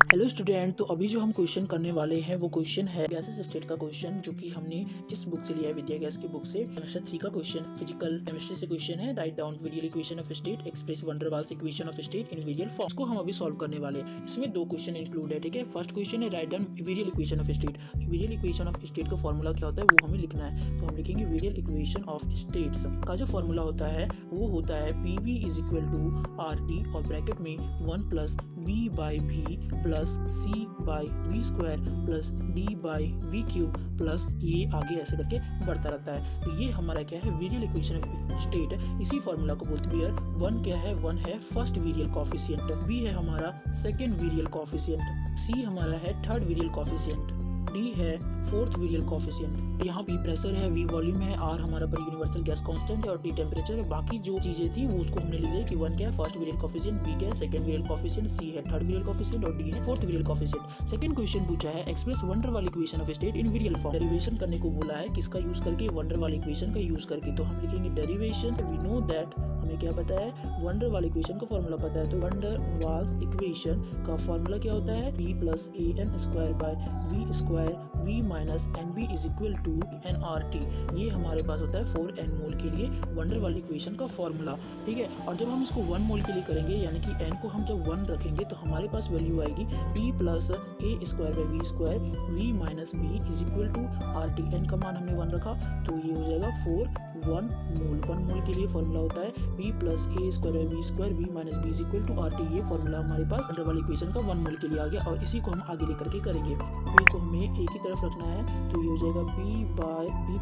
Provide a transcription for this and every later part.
Hello student, तो अभी जो हम क्वेश्चन करने वाले हैं वो क्वेश्चन है गैसेस स्टेट का क्वेश्चन, जो कि हमने इस बुक से लिया है, विद्या गैस की बुक से। सेमेस्टर 3 का क्वेश्चन फिजिकल केमिस्ट्री से क्वेश्चन है। Write down virial equation of state, express van der Waals equation of state in virial form. इसको हम अभी सॉल्व करने वाले हैं। इसमें दो क्वेश्चन इंक्लूड है, ठीक है। फर्स्ट क्वेश्चन है write down virial equation of state. Virial equation of state का फॉर्मूला क्या होता है वो हमें लिखना है। तो हम लिखेंगे वीडियल इक्वेशन ऑफ स्टेट्स का जो फॉर्मूला होता है वो होता है PV is equal to RT और ब्रैकेट में 1 plus V by V plus C by V square plus D by V cube plus ये आगे ऐसे करके बढ़ता रहता है। तो ये हमारा क्या है, वीडियल इक्वेशन ऑफ स्टेट है। इसी फॉर्मूला को बोलते हैं। वन क्या है, वन है फर्स्ट वीडियल कॉफिशिएंट, बी है हमारा सेकंड वीडियल कॉफिशिएंट, सी हमारा है थर्ड वीडियल कॉफिशिएंट, डी है फोर्थ वीडियल कॉफिशिएंट। यहाँ P प्रेशर है, V वॉल्यूम है, R हमारा पर यूनिवर्सल गैस कांस्टेंट है और T टेम्परेचर है। बाकी जो चीजें थी वो उसको हमने लिख दिया कि वन क्या है फर्स्ट वीडियल कॉफिशिएंट, B क्या है सेकंड वीडियल कॉफिशिएंट, C है थर्ड वीडियल कॉफिशिएंट और D है fourth virial coefficient. Second question पूछा है express van der Waal equation of state in virial form. Derivation करने को बोला है, किसका यूज करके, वैन डर वाल इक्वेशन का यूज करके। तो हम लिखेंगे डेरिवेशन। वी नो दैट, हमें क्या पता है, वैन डर वाल इक्वेशन का फॉर्मूला पता है। तो वैन डर वाल्स इक्वेशन का फॉर्मूला क्या होता है, P plus AN square by V square V minus NB is equal to nRT। ये हमारे पास होता है 4n मोल के लिए वैन डर वाल इक्वेशन का फॉर्मूला, ठीक है। और जब हम इसको 1 मोल के लिए करेंगे, यानी कि n को हम जब 1 रखेंगे तो हमारे पास वैल्यू आएगी P plus A square by V square V minus B is equal to RT। n का मान हमने 1 रखा तो ये हो जाएगा 1 मोल। 1 मोल के लिए फॉर्मूला होता है P plus A square by V square V minus B is equal to RT। ये फॉर्मूला हमारे पास वैन डर वाल इक्वेशन का 1 मोल के लिए आ गया और इसी को हम आगे लेकर के करेंगे। P को हमें एक ही तरफ रखना है तो ये हो जाएगा P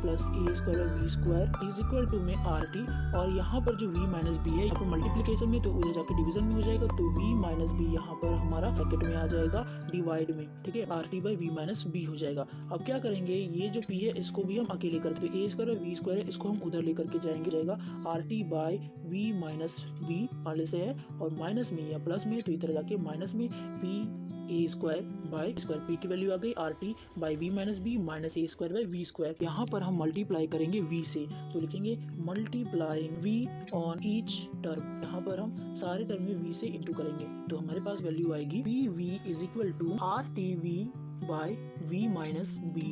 plus A square by V square is equal to में RT। और यहाँ पर जो V माइनस B है, यहाँ पर मल्टीप्लीकेशन में तो उधर जाके डिवीजन में हो जाएगा, तो V माइनस B यहाँ पर हमारा ब्रैकेट में आ जाएगा डिवाइड में, ठीक है। RT by V minus B हो जाएगा। अब क्या करेंगे, ये जो P है इसको भी हम अकेले करते हैं, A स्क्वायर और V स्क्वायर है, इसको हम उधर लेकर के जाएगा RT by V minus B पहले से है और माइनस में या प्लस में, तो इधर जाके माइनस में P A square by square. P की वैल्यू आ गई RT by V minus B minus A square by V square. यहाँ पर हम मल्टीप्लाई करेंगे V से, तो लिखेंगे multiplying V on each term. यहाँ पर हम सारे टर्म में V से इंटू करेंगे तो हमारे पास वैल्यू आएगी PV is equal to RTV by V minus B,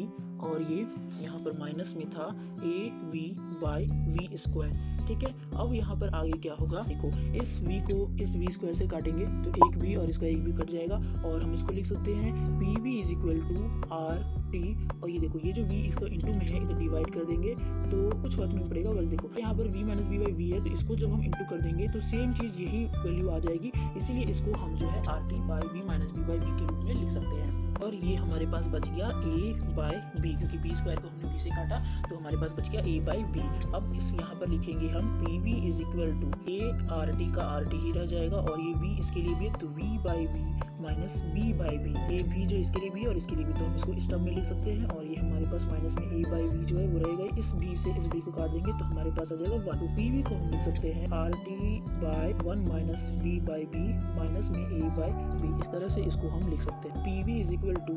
और ये यहाँ पर माइनस में था AV बाई V स्क्वायर, ठीक है। अब यहाँ पर आगे क्या होगा, देखो इस V को इस V स्क्वायर से काटेंगे तो एक V और इसका एक V कट जाएगा और हम इसको लिख सकते हैं PV is equal to RT। और ये देखो ये जो V इसको इंटू में है इधर डिवाइड कर देंगे तो कुछ फर्क नहीं पड़ेगा। वेल देखो यहाँ पर V minus B by V है, तो इसको जब हम इंटू कर देंगे तो सेम चीज़ यही वैल्यू आ जाएगी, इसीलिए इसको हम जो है RT by V minus B by V के रूप में लिख सकते हैं। और ये हमारे पास बच गया A बाई B, क्योंकि B स्क्वायर को हमने B से काटा तो हमारे पास बच गया A बाई B। अब इस यहाँ पर लिखेंगे हम PV is equal to A RT का RT ही रह जाएगा और ये V इसके लिए भी है तो V by V minus B by B। ये V जो इसके लिए भी है और इसके लिए भी, तो हम इसको इस टर्म में लिख सकते हैं। और ये हमारे पास माइनस में A बाई V जो है वो रहेगा, इस B से इस B को काट देंगे तो हमारे पास आ जाएगा 1। तो PV को हम लिख सकते हैं RT by 1 minus B by B minus में A बाई B। इस तरह से इसको हम लिख सकते हैं PV is equal to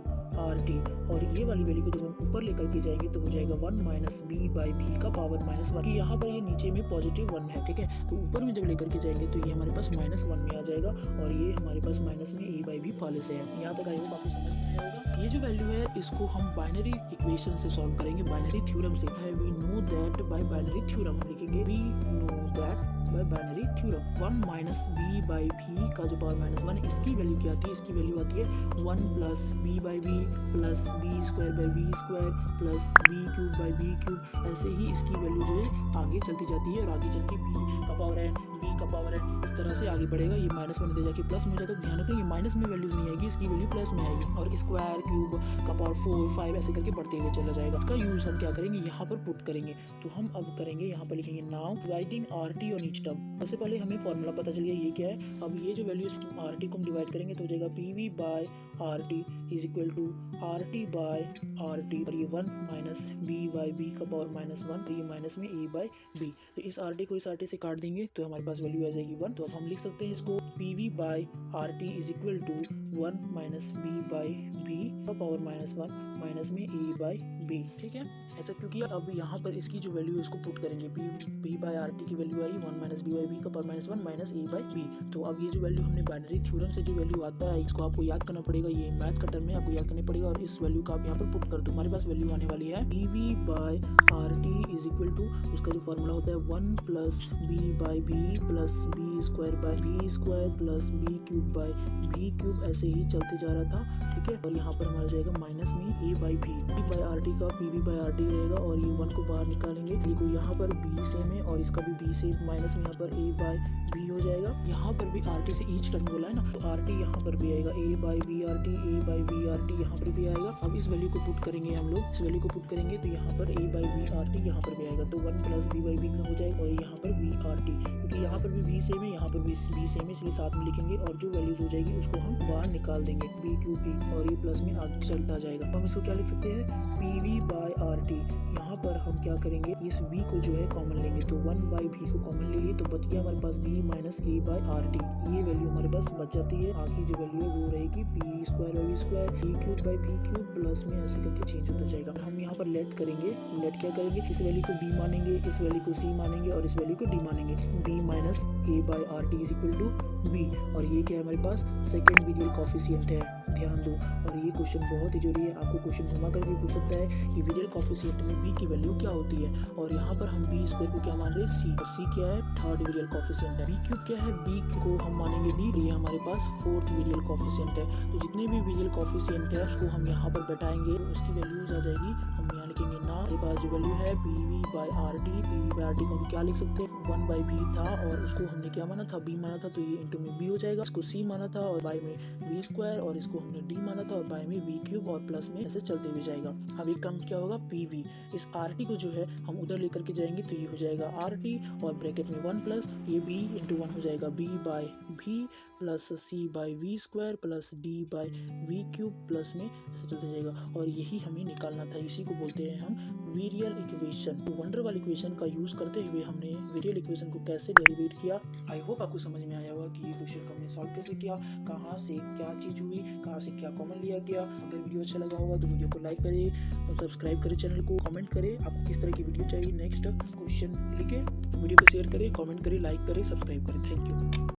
RT। और ये वाली वैल्यू को जब हम ऊपर लेकर के जाएंगे तो हो जाएगा 1 माइनस B बाई B का पावर माइनस 1। यहाँ पर ये नीचे में पॉजिटिव 1 है, ठीक है। तो ऊपर में जब लेकर के जाएंगे तो ये हमारे पास माइनस 1 में आ जाएगा और ये हमारे पास माइनस में A बाई B पहले से है। यहाँ तक आएगा, काफी समझ में आया होगा। ये जो वैल्यू है इसको हम बाइनरी इक्वेशन से सॉल्व करेंगे, बाइनरी थ्योरम से। We know that by binary theorem लिखेंगे, we know that by binary theorem 1 minus B by V का जो पावर माइनस 1 है इसकी वैल्यू क्या आती है, इसकी वैल्यू आती है 1 plus B by V plus B square by V square plus B cube by B cube. ऐसे ही इसकी वैल्यू जो है आगे चलती जाती है और आगे चल के B का पावर है, V का पावर है, इस तरह से आगे बढ़ेगा। ये माइनस में जाके प्लस में हो जाता है, ध्यान रखें ये माइनस में वैल्यूज नहीं आएगी, इसकी वैल्यू प्लस में आएगी और स्क्वायर क्यूब का पावर 4 5 ऐसे करके बढ़ते हुए चला जाएगा। इसका यूज हम क्या करेंगे, यहाँ पर पुट करेंगे। तो हम अब करेंगे, यहाँ पर लिखेंगे now dividing RT on each term. सबसे पहले हमें फॉर्मूला पता चल गया ये क्या है। अब ये जो वैल्यू RT को हम डिवाइड करेंगे तो हो जाएगा PV by RT is equal to RT by RT और ये 1 माइनस B बाई B का पावर माइनस 1, ये माइनस में A बाई B। तो इस RT को इस RT से काट देंगे तो हमारे पास वैल्यू आ जाएगी 1। तो अब हम लिख सकते हैं इसको PV by RT is equal to 1 minus B by B का पावर -1 माइनस में ए बाई बी। ठीक है, ऐसा क्योंकि अब यहाँ पर इसकी जो वैल्यू है उसको पुट करेंगे, बी बाई आर टी की वैल्यू आई 1 माइनस बी बाई बी का power -1 minus A by b. तो अब ये जो वैल्यू हमने बाइनरी थ्योरम से जो वैल्यू आता है इसको आपको याद करना पड़ेगा, ये मैथ का टर्म है, आपको याद करना पड़ेगा और इस वैल्यू का आप यहाँ पर पुट कर दो। हमारे पास वैल्यू आने वाली है B V by are T is equal to, उसका जो फॉर्मूला होता है 1 plus B by B plus B square by B square plus B cube by B cube, ऐसे ही चलते जा रहा था। ठीक है, और यहाँ पर हमारा जाएगा माइनस में ए by b by are t का p v by are t रहेगा और ये 1 को बाहर निकालेंगे, देखो यहाँ पर बी सेम है और इसका भी बी सेम, माइनस में यहाँ पर ए बाई बी हो जाएगा। यहाँ पर भी आर टी से ईच टर्म बोला है ना, तो आर टी यहाँ पर भी आएगा, a by b r t, a by b r t यहाँ पर भी आएगा। अब इस वैल्यू को पुट करेंगे हम लोग, इस वैल्यू को पुट करेंगे तो यहाँ पर ए बाई बी आर टी यहाँ पर भी आएगा, तो 1 प्लस बी बाई बी का हो जाएगा और यहाँ पर वी आर टी, क्योंकि यहाँ पर भी वी सेम है, यहाँ पर भी बी सेम है, इसलिए साथ में लिखेंगे और जो वैल्यूज हो जाएगी उसको हम बाहर निकाल देंगे, बी क्यू पी, और ये प्लस में आगे चलता जाएगा। हम इसको क्या लिख सकते हैं, P v by are t. यहाँ पर हम क्या करेंगे, इस v को जो है कॉमन लेंगे, तो 1 बाई v को कॉमन ले लिए तो बच गया हमारे पास b minus A by R T. ये वैल्यू हमारे पास बच जाती है, आगे जो वैल्यू है वो रहेगी P square by V square B cube by B cube, plus में ऐसे करके चेंज होता जाएगा। हम यहाँ पर लेट करेंगे, लेट क्या करेंगे, इस वैल्यू को b मानेंगे, इस वैल्यू को c मानेंगे और इस वैल्यू को d मानेंगे, b minus A by are T is equal to b। और ये क्या है हमारे पास सेकेंड वीडियल कॉफिशिएंट है, ध्यान दो। और ये क्वेश्चन बहुत ही जरूरी है, आपको क्वेश्चन घुमा कर भी पूछ सकता है कि वीडियल कॉफिशिएंट में b की वैल्यू क्या होती है। और यहाँ पर हम b स्क्वायर को क्या मान रहे हैं, c, और c क्या है, थर्ड वीडियल कॉफिशिएंट है। b क्यूब क्या है, b को हम मानेंगे d, ये हमारे पास फोर्थ वीडियल कॉफिशिएंट है। तो जितने भी वीडियल कॉफिशिएंट है उसको हम यहाँ पर बैठाएंगे, उसकी वैल्यूज आ जाएगी, हम यहाँ लिखेंगे ना, हमारे पास जो वैल्यू है P v by R T, P v by R T को हम क्या लिख सकते हैं, 1 बाई बी था और उसको हमने क्या माना था, b माना था, तो ये इंटू में b हो जाएगा, इसको c माना था और बाई में वी स्क्वायर और इसको हमने d माना था और बाई में वी क्यूब और प्लस में ऐसे चलते हुए जाएगा। अब एक काम क्या होगा, पी वी, इस आर टी को जो है हम उधर लेकर के जाएंगे तो ये हो जाएगा आर टी और ब्रैकेट में 1 प्लस ये b इंटू 1 हो जाएगा, b by v plus c by V square plus d by V cube, plus में ऐसे चलते जाएगा। और यही हमें निकालना था, इसी को बोलते हैं हम वीरियल इक्वेशन। तो वंडरवॉल इक्वेशन का यूज करते हुए हमने वीरियल इक्वेशन को कैसे डेरिवेट किया। आई होप आपको समझ में आया होगा कि ये क्वेश्चन को हमने सॉल्व कैसे किया, कहाँ से क्या चीज़ हुई, कहाँ से क्या कॉमन लिया गया। अगर वीडियो अच्छा लगा होगा तो वीडियो को लाइक करें और सब्सक्राइब करें चैनल को, कमेंट करें आपको किस तरह की वीडियो चाहिए, नेक्स्ट क्वेश्चन लिखे, वीडियो को शेयर करें, कमेंट करें, लाइक करें, सब्सक्राइब करें। Thank you.